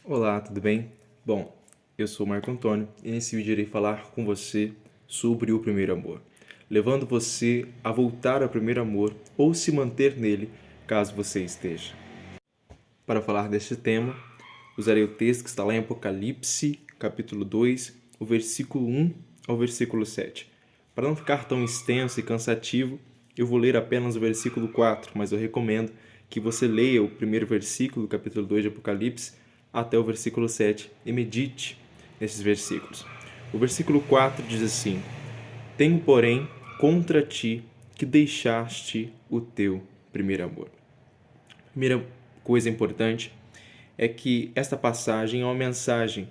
Olá, tudo bem? Bom, eu sou Marco Antônio e nesse vídeo irei falar com você sobre o primeiro amor, levando você a voltar ao primeiro amor ou se manter nele, caso você esteja. Para falar deste tema, usarei o texto que está lá em Apocalipse, capítulo 2, o versículo 1 ao versículo 7. Para não ficar tão extenso e cansativo, eu vou ler apenas o versículo 4, mas eu recomendo que você leia o primeiro versículo do capítulo 2 de Apocalipse até o versículo 7 e medite nesses versículos. O versículo 4 diz assim: Tenho, porém, contra ti que deixaste o teu primeiro amor. Primeira coisa importante é que esta passagem é uma mensagem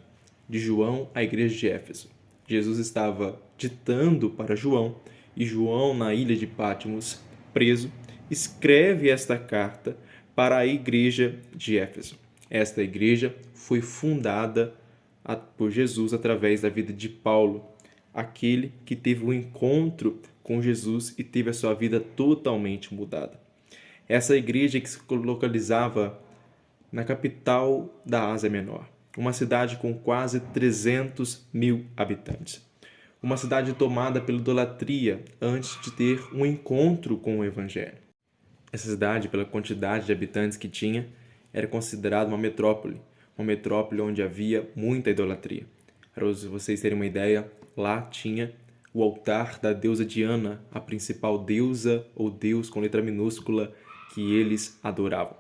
de João à igreja de Éfeso. Jesus estava ditando para João e João, na ilha de Patmos, preso, escreve esta carta para a igreja de Éfeso. Esta igreja foi fundada por Jesus através da vida de Paulo, aquele que teve um encontro com Jesus e teve a sua vida totalmente mudada. Essa igreja que se localizava na capital da Ásia Menor, uma cidade com quase 300 mil habitantes. Uma cidade tomada pela idolatria antes de ter um encontro com o Evangelho. Essa cidade, pela quantidade de habitantes que tinha, era considerada uma metrópole onde havia muita idolatria. Para vocês terem uma ideia, lá tinha o altar da deusa Diana, a principal deusa ou deus com letra minúscula que eles adoravam.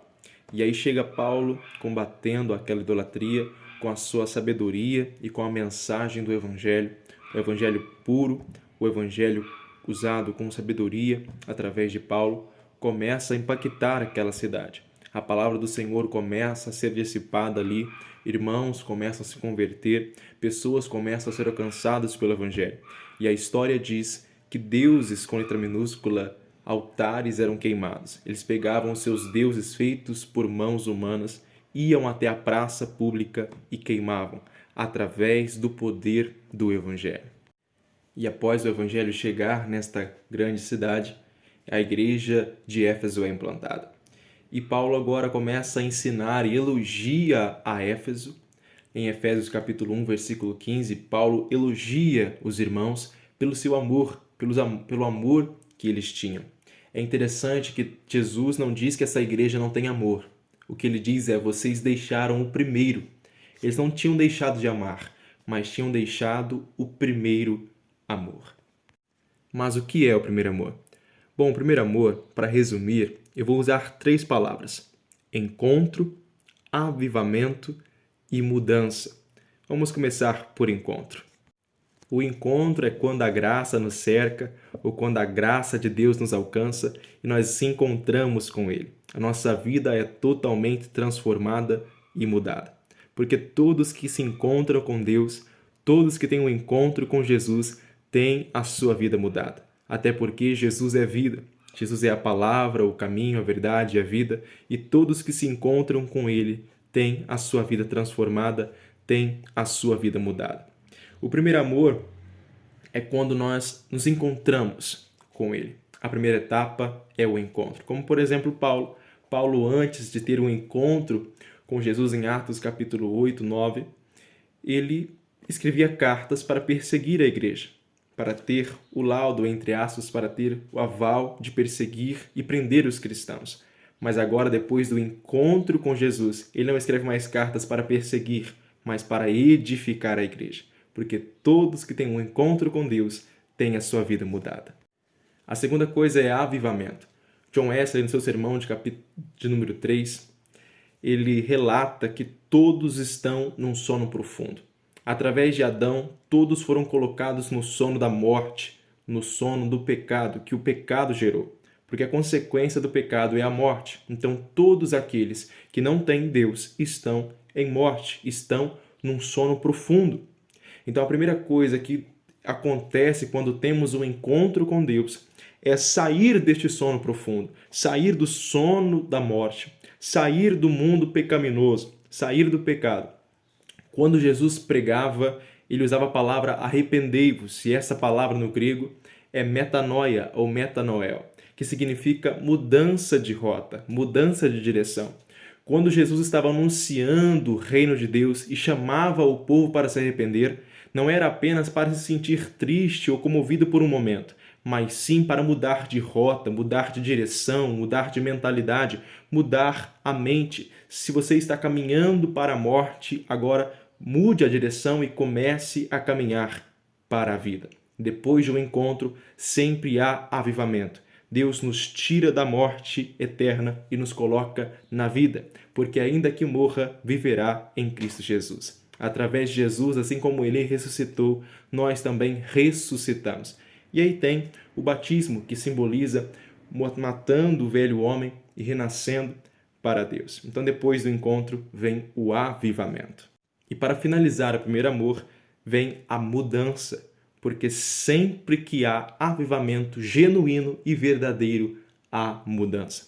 E aí chega Paulo combatendo aquela idolatria com a sua sabedoria e com a mensagem do Evangelho, o Evangelho puro, o Evangelho usado com sabedoria através de Paulo, começa a impactar aquela cidade. A palavra do Senhor começa a ser dissipada ali, irmãos começam a se converter, pessoas começam a ser alcançadas pelo Evangelho. E a história diz que deuses com letra minúscula, altares eram queimados. Eles pegavam os seus deuses feitos por mãos humanas, iam até a praça pública e queimavam, através do poder do Evangelho. E após o Evangelho chegar nesta grande cidade, a igreja de Éfeso é implantada. E Paulo agora começa a ensinar e elogia a Éfeso. Em Efésios capítulo 1, versículo 15, Paulo elogia os irmãos pelo seu amor, pelo amor que eles tinham. É interessante que Jesus não diz que essa igreja não tem amor. O que ele diz é: vocês deixaram o primeiro. Eles não tinham deixado de amar, mas tinham deixado o primeiro amor. Mas o que é o primeiro amor? Bom, o primeiro amor, para resumir, eu vou usar 3 palavras: encontro, avivamento e mudança. Vamos começar por encontro. O encontro é quando a graça nos cerca ou quando a graça de Deus nos alcança e nós se encontramos com Ele. A nossa vida é totalmente transformada e mudada. Porque todos que se encontram com Deus, todos que têm um encontro com Jesus, têm a sua vida mudada. Até porque Jesus é vida. Jesus é a palavra, o caminho, a verdade e a vida. E todos que se encontram com Ele têm a sua vida transformada, têm a sua vida mudada. O primeiro amor é quando nós nos encontramos com Ele. A primeira etapa é o encontro. Como, por exemplo, Paulo. Paulo, antes de ter um encontro com Jesus em Atos capítulo 8, 9, ele escrevia cartas para perseguir a igreja, para ter o laudo, entre aspas, para ter o aval de perseguir e prender os cristãos. Mas agora, depois do encontro com Jesus, ele não escreve mais cartas para perseguir, mas para edificar a igreja. Porque todos que têm um encontro com Deus têm a sua vida mudada. A segunda coisa é avivamento. John Wesley, no seu sermão de número 3, ele relata que todos estão num sono profundo. Através de Adão, todos foram colocados no sono da morte, no sono do pecado, que o pecado gerou. Porque a consequência do pecado é a morte. Então, todos aqueles que não têm Deus estão em morte, estão num sono profundo. Então, a primeira coisa que acontece quando temos um encontro com Deus é sair deste sono profundo, sair do sono da morte, sair do mundo pecaminoso, sair do pecado. Quando Jesus pregava, ele usava a palavra arrependei-vos, e essa palavra no grego é metanoia ou metanoel, que significa mudança de rota, mudança de direção. Quando Jesus estava anunciando o reino de Deus e chamava o povo para se arrepender, não era apenas para se sentir triste ou comovido por um momento, mas sim para mudar de rota, mudar de direção, mudar de mentalidade, mudar a mente. Se você está caminhando para a morte, agora mude a direção e comece a caminhar para a vida. Depois de um encontro, sempre há avivamento. Deus nos tira da morte eterna e nos coloca na vida, porque ainda que morra, viverá em Cristo Jesus. Através de Jesus, assim como ele ressuscitou, nós também ressuscitamos. E aí tem o batismo, que simboliza matando o velho homem e renascendo para Deus. Então, depois do encontro, vem o avivamento. E para finalizar o primeiro amor, vem a mudança, porque sempre que há avivamento genuíno e verdadeiro, há mudança.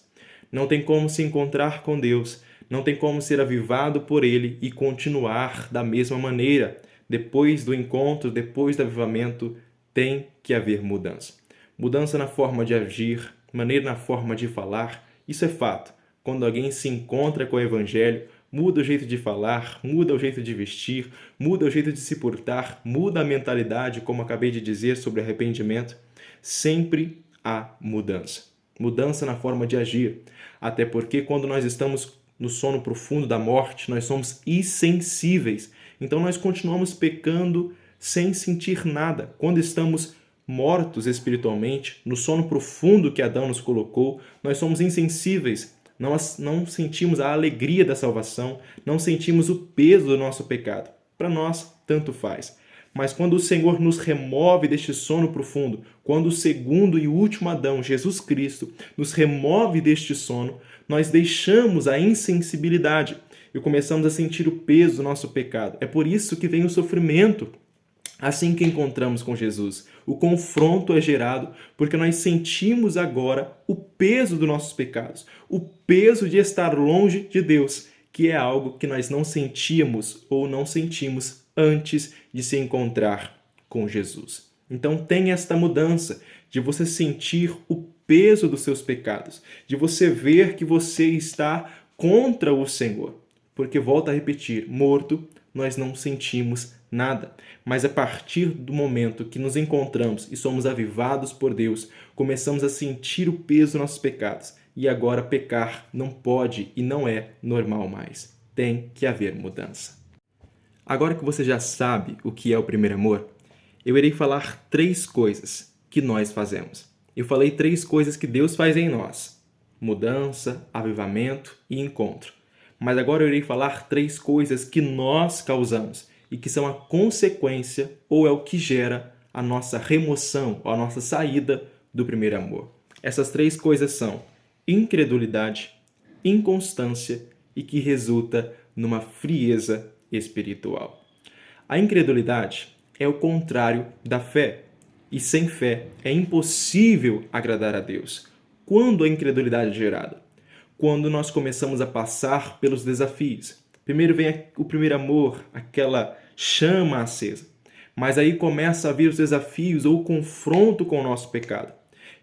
Não tem como se encontrar com Deus, não tem como ser avivado por Ele e continuar da mesma maneira. Depois do encontro, depois do avivamento, tem que haver mudança. Mudança na forma de agir, maneira na forma de falar, isso é fato. Quando alguém se encontra com o Evangelho, muda o jeito de falar, muda o jeito de vestir, muda o jeito de se portar, muda a mentalidade, como acabei de dizer sobre arrependimento. Sempre há mudança. Mudança na forma de agir. Até porque quando nós estamos no sono profundo da morte, nós somos insensíveis. Então nós continuamos pecando sem sentir nada. Quando estamos mortos espiritualmente, no sono profundo que Adão nos colocou, nós somos insensíveis. Não sentimos a alegria da salvação, não sentimos o peso do nosso pecado. Para nós, tanto faz. Mas quando o Senhor nos remove deste sono profundo, quando o segundo e último Adão, Jesus Cristo, nos remove deste sono, nós deixamos a insensibilidade e começamos a sentir o peso do nosso pecado. É por isso que vem o sofrimento. Assim que encontramos com Jesus, o confronto é gerado porque nós sentimos agora o peso dos nossos pecados, o peso de estar longe de Deus, que é algo que nós não sentíamos ou não sentimos antes de se encontrar com Jesus. Então tem esta mudança de você sentir o peso dos seus pecados, de você ver que você está contra o Senhor. Porque, volto a repetir, morto, nós não sentimos nada. Mas a partir do momento que nos encontramos e somos avivados por Deus, começamos a sentir o peso dos nossos pecados. E agora pecar não pode e não é normal mais. Tem que haver mudança. Agora que você já sabe o que é o primeiro amor, eu irei falar 3 coisas que nós fazemos. Eu falei 3 coisas que Deus faz em nós: mudança, avivamento e encontro. Mas agora eu irei falar 3 coisas que nós causamos e que são a consequência ou é o que gera a nossa remoção, ou a nossa saída do primeiro amor. Essas 3 coisas são incredulidade, inconstância e que resulta numa frieza espiritual. A incredulidade é o contrário da fé, e sem fé é impossível agradar a Deus. Quando a incredulidade é gerada? Quando nós começamos a passar pelos desafios. Primeiro vem o primeiro amor, aquela chama acesa. Mas aí começa a vir os desafios ou o confronto com o nosso pecado.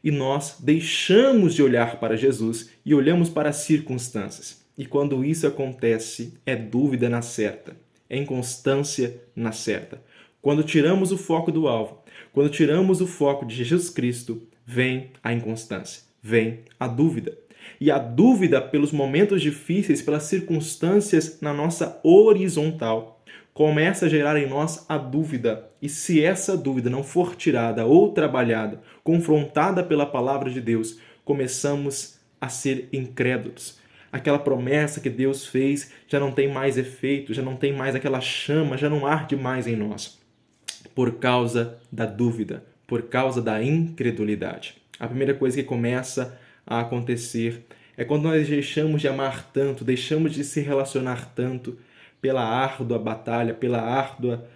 E nós deixamos de olhar para Jesus e olhamos para as circunstâncias. E quando isso acontece, é dúvida na certa, é inconstância na certa. Quando tiramos o foco do alvo, quando tiramos o foco de Jesus Cristo, vem a inconstância, vem a dúvida. E a dúvida pelos momentos difíceis, pelas circunstâncias na nossa horizontal, começa a gerar em nós a dúvida. E se essa dúvida não for tirada ou trabalhada, confrontada pela palavra de Deus, começamos a ser incrédulos. Aquela promessa que Deus fez já não tem mais efeito, já não tem mais aquela chama, já não arde mais em nós. Por causa da dúvida, por causa da incredulidade. A primeira coisa que começa a acontecer é quando nós deixamos de amar tanto, deixamos de se relacionar tanto pela árdua batalha, pela árdua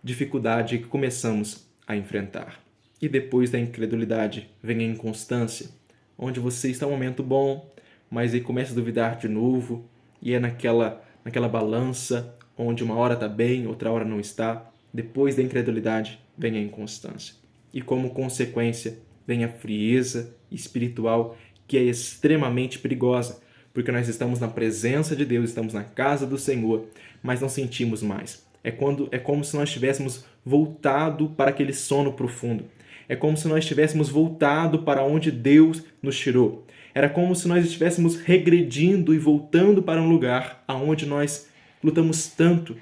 dificuldade que começamos a enfrentar. E depois da incredulidade vem a inconstância, onde você está em um momento bom, mas aí começa a duvidar de novo, e é naquela balança onde uma hora está bem, outra hora não está. Depois da incredulidade vem a inconstância. E como consequência vem a frieza espiritual, que é extremamente perigosa, porque nós estamos na presença de Deus, estamos na casa do Senhor, mas não sentimos mais. É como se nós tivéssemos voltado para aquele sono profundo. É como se nós tivéssemos voltado para onde Deus nos tirou. Era como se nós estivéssemos regredindo e voltando para um lugar aonde nós lutamos tanto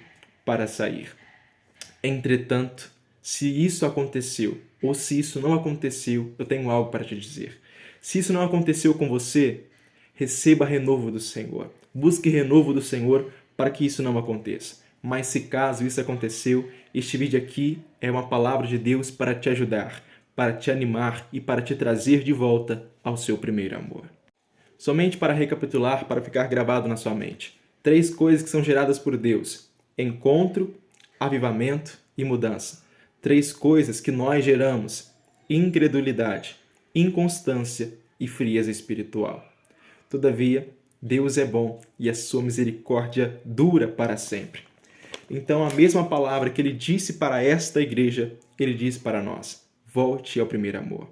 para sair. Entretanto, se isso aconteceu ou se isso não aconteceu, eu tenho algo para te dizer. Se isso não aconteceu com você, receba renovo do Senhor. Busque renovo do Senhor para que isso não aconteça. Mas se caso isso aconteceu, este vídeo aqui é uma palavra de Deus para te ajudar, para te animar e para te trazer de volta ao seu primeiro amor. Somente para recapitular, para ficar gravado na sua mente. 3 coisas que são geradas por Deus: encontro, avivamento e mudança. 3 coisas que nós geramos: incredulidade, inconstância e frieza espiritual. Todavia, Deus é bom e a sua misericórdia dura para sempre. Então, a mesma palavra que ele disse para esta igreja, ele diz para nós: volte ao primeiro amor.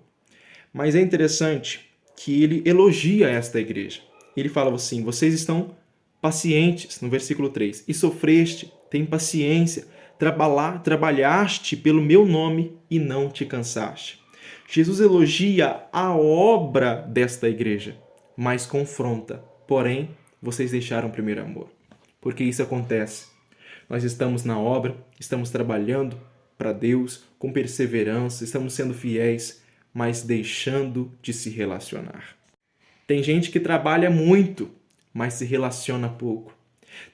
Mas é interessante que ele elogia esta igreja. Ele fala assim: vocês estão pacientes, no versículo 3, e sofreste, tem paciência, trabalhaste pelo meu nome e não te cansaste. Jesus elogia a obra desta igreja, mas confronta. Porém, vocês deixaram o primeiro amor. Porque isso acontece. Nós estamos na obra, estamos trabalhando para Deus com perseverança, estamos sendo fiéis, mas deixando de se relacionar. Tem gente que trabalha muito, mas se relaciona pouco.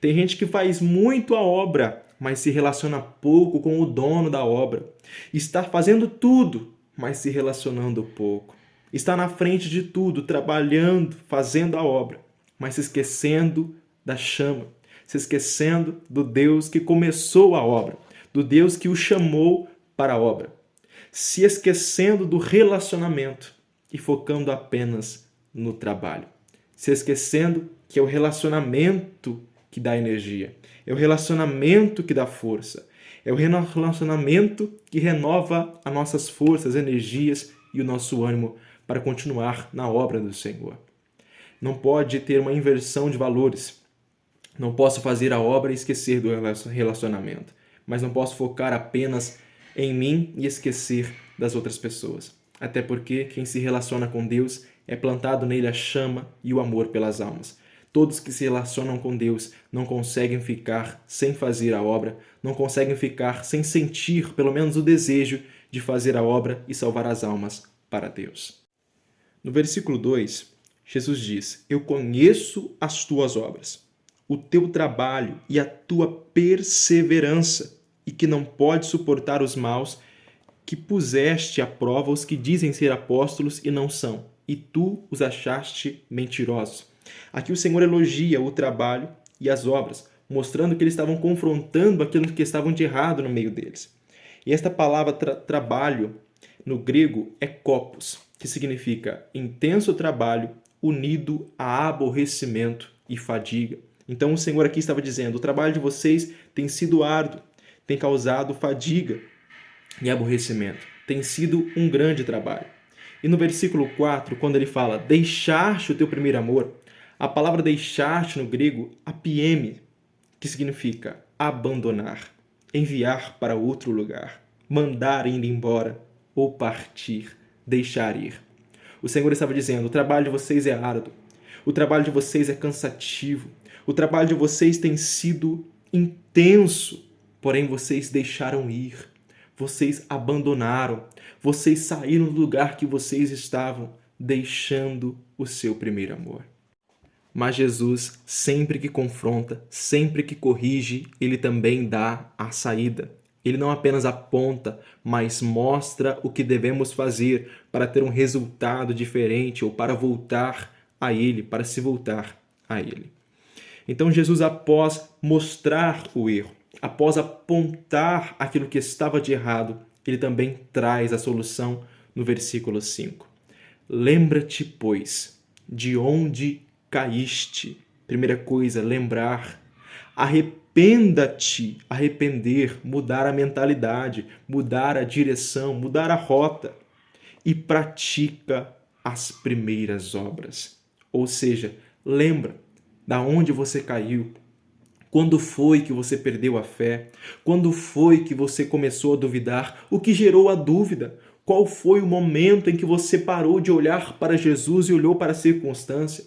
Tem gente que faz muito a obra, mas se relaciona pouco com o dono da obra. Está fazendo tudo, mas se relacionando pouco. Está na frente de tudo, trabalhando, fazendo a obra, mas se esquecendo da chama, se esquecendo do Deus que começou a obra, do Deus que o chamou para a obra, se esquecendo do relacionamento e focando apenas no trabalho, se esquecendo que é o relacionamento que dá energia, é o relacionamento que dá força, é o relacionamento que renova as nossas forças, energias e o nosso ânimo para continuar na obra do Senhor. Não pode ter uma inversão de valores. Não posso fazer a obra e esquecer do relacionamento, mas não posso focar apenas em mim e esquecer das outras pessoas. Até porque quem se relaciona com Deus é plantado nele a chama e o amor pelas almas. Todos que se relacionam com Deus não conseguem ficar sem fazer a obra, não conseguem ficar sem sentir pelo menos o desejo de fazer a obra e salvar as almas para Deus. No versículo 2, Jesus diz: eu conheço as tuas obras, o teu trabalho e a tua perseverança, e que não pode suportar os maus, que puseste à prova os que dizem ser apóstolos e não são, e tu os achaste mentirosos. Aqui o Senhor elogia o trabalho e as obras, mostrando que eles estavam confrontando aquilo que estavam de errado no meio deles. E esta palavra trabalho, no grego, é kopos, que significa intenso trabalho unido a aborrecimento e fadiga. Então o Senhor aqui estava dizendo: o trabalho de vocês tem sido árduo, tem causado fadiga e aborrecimento. Tem sido um grande trabalho. E no versículo 4, quando ele fala deixaste o teu primeiro amor, a palavra deixaste no grego, apieme, que significa abandonar, enviar para outro lugar, mandar ir embora ou partir, deixar ir. O Senhor estava dizendo: o trabalho de vocês é árduo, o trabalho de vocês é cansativo, o trabalho de vocês tem sido intenso, porém vocês deixaram ir, vocês abandonaram, vocês saíram do lugar que vocês estavam, deixando o seu primeiro amor. Mas Jesus, sempre que confronta, sempre que corrige, ele também dá a saída. Ele não apenas aponta, mas mostra o que devemos fazer para ter um resultado diferente ou para voltar a Ele, para se voltar a Ele. Então Jesus, após mostrar o erro, após apontar aquilo que estava de errado, ele também traz a solução no versículo 5. Lembra-te, pois, de onde caíste. Primeira coisa, lembrar. Arrependa-te, arrepender, mudar a mentalidade, mudar a direção, mudar a rota e pratica as primeiras obras. Ou seja, Lembra da onde você caiu. Quando foi que você perdeu a fé? Quando foi que você começou a duvidar? O que gerou a dúvida? Qual foi o momento em que você parou de olhar para Jesus e olhou para a circunstância?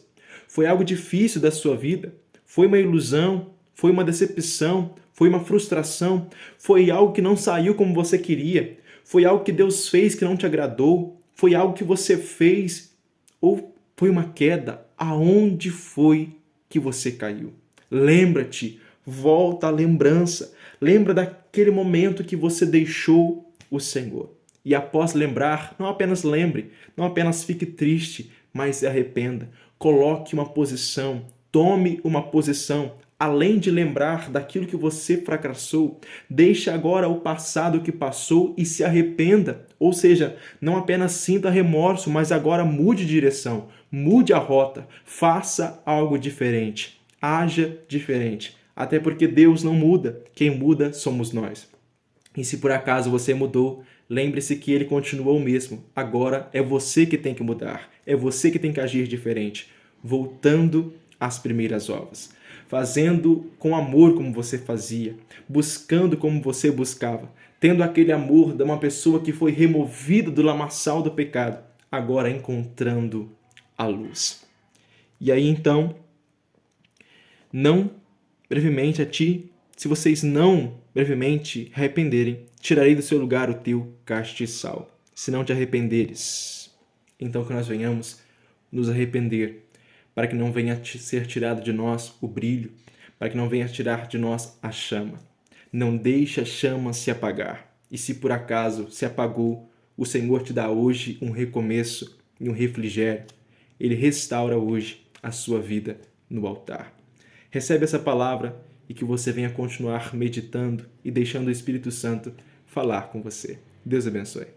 Foi algo difícil da sua vida? Foi uma ilusão? Foi uma decepção? Foi uma frustração? Foi algo que não saiu como você queria? Foi algo que Deus fez que não te agradou? Foi algo que você fez? Ou foi uma queda? Aonde foi que você caiu? Lembra-te, volta à lembrança. Lembra daquele momento que você deixou o Senhor. E após lembrar, não apenas lembre, não apenas fique triste, mas se arrependa. Coloque uma posição, tome uma posição. Além de lembrar daquilo que você fracassou, deixe agora o passado que passou e se arrependa. Ou seja, não apenas sinta remorso, mas agora mude de direção, mude a rota, faça algo diferente, haja diferente. Até porque Deus não muda, quem muda somos nós. E se por acaso você mudou, lembre-se que Ele continua o mesmo. Agora é você que tem que mudar, é você que tem que agir diferente, voltando às primeiras obras. Fazendo com amor como você fazia, buscando como você buscava, tendo aquele amor de uma pessoa que foi removida do lamaçal do pecado, agora encontrando a luz. E aí então, não brevemente a ti, se vocês não brevemente arrependerem, tirarei do seu lugar o teu castiçal, se não te arrependeres. Então que nós venhamos nos arrepender, para que não venha ser tirado de nós o brilho, para que não venha tirar de nós a chama. Não deixe a chama se apagar. E se por acaso se apagou, o Senhor te dá hoje um recomeço e um refrigério. Ele restaura hoje a sua vida no altar. Recebe essa palavra e que você venha continuar meditando e deixando o Espírito Santo falar com você. Deus abençoe.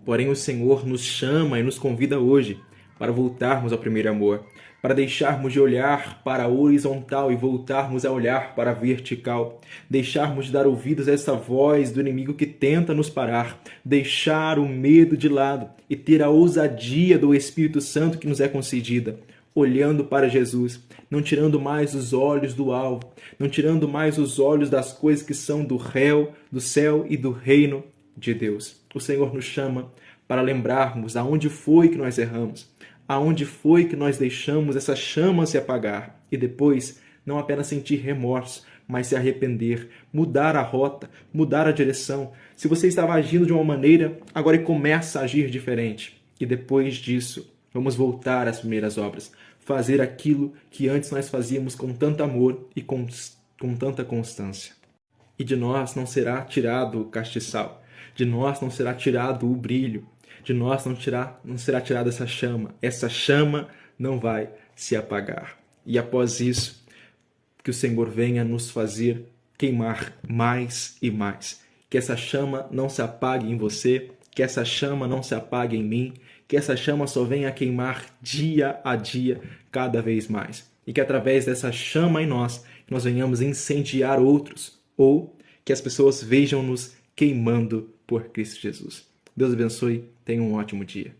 Porém, o Senhor nos chama e nos convida hoje para voltarmos ao primeiro amor, para deixarmos de olhar para a horizontal e voltarmos a olhar para a vertical, deixarmos de dar ouvidos a essa voz do inimigo que tenta nos parar, deixar o medo de lado e ter a ousadia do Espírito Santo que nos é concedida, olhando para Jesus, não tirando mais os olhos do alvo, não tirando mais os olhos das coisas que são do céu e do reino de Deus. O Senhor nos chama para lembrarmos aonde foi que nós erramos, aonde foi que nós deixamos essa chama se apagar e depois não apenas sentir remorso, mas se arrepender, mudar a rota, mudar a direção. Se você estava agindo de uma maneira, agora começa a agir diferente. E depois disso, vamos voltar às primeiras obras, fazer aquilo que antes nós fazíamos com tanto amor e com tanta constância. E de nós não será tirado o castiçal, de nós não será tirado o brilho, de nós não será tirada essa chama não vai se apagar. E após isso, que o Senhor venha nos fazer queimar mais e mais, que essa chama não se apague em você, que essa chama não se apague em mim, que essa chama só venha a queimar dia a dia, cada vez mais. E que através dessa chama em nós venhamos incendiar outros, ou que as pessoas vejam-nos queimando por Cristo Jesus. Deus abençoe, tenha um ótimo dia.